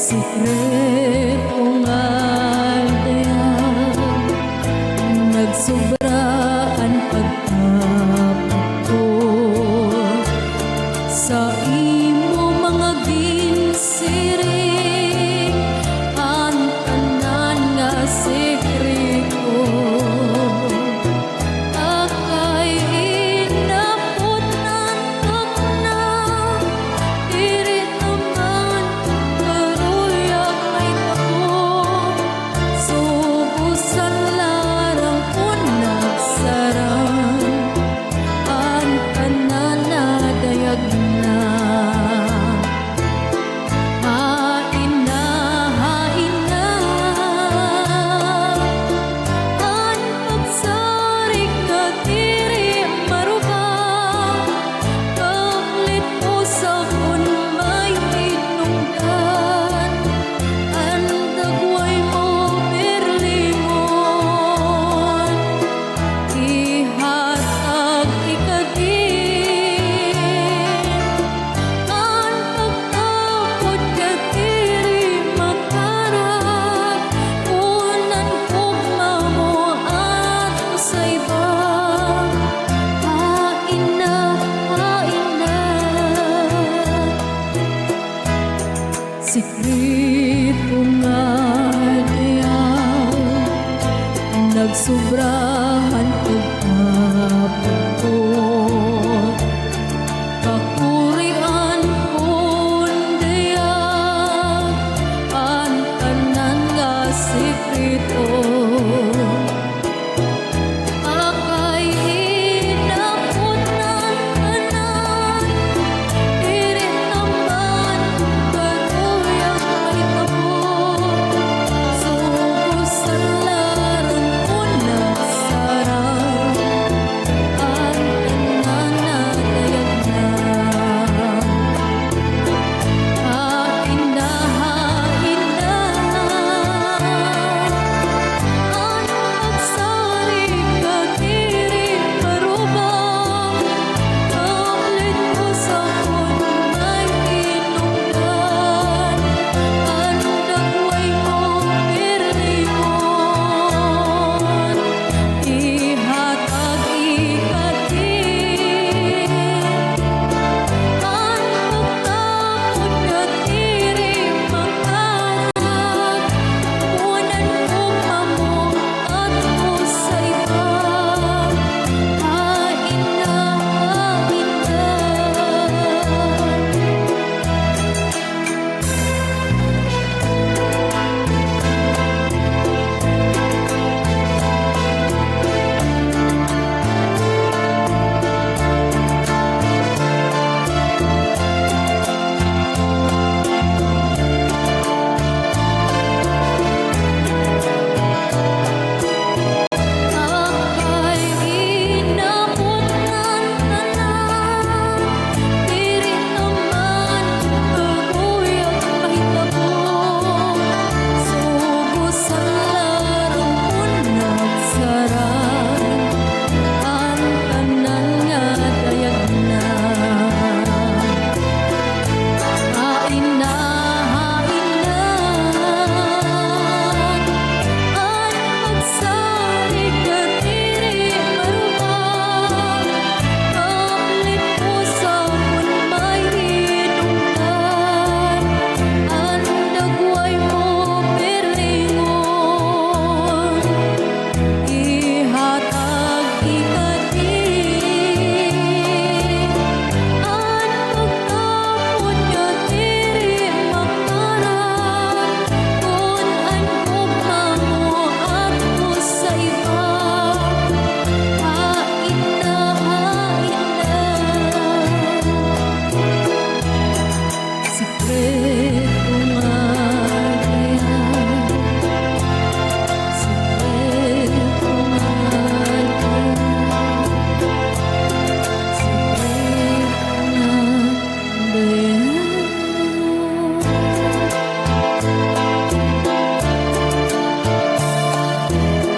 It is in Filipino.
Sikreto nga dayan, nagsobraan pagkapako sa imo mga ginsiring, ang tanan nga sikreto akay inapot ng tokna, diri naman karuyag may tako, subusan larang kung nagsarang, ang tanan na dayag na. Hain na, hain na, ang pagsarig ka diri marubang, kaplit mo sa kun may hinungdan, ang dagway mo perlingon, ihatag ikagin, ang pagtapod ka diri makarat, kunan kugma mo ato sa iba. Hain na, hain na, sikreto nga diyan, nagsobrahan pagkapagod, kakurian kun diyan, ang tanan nga sikreto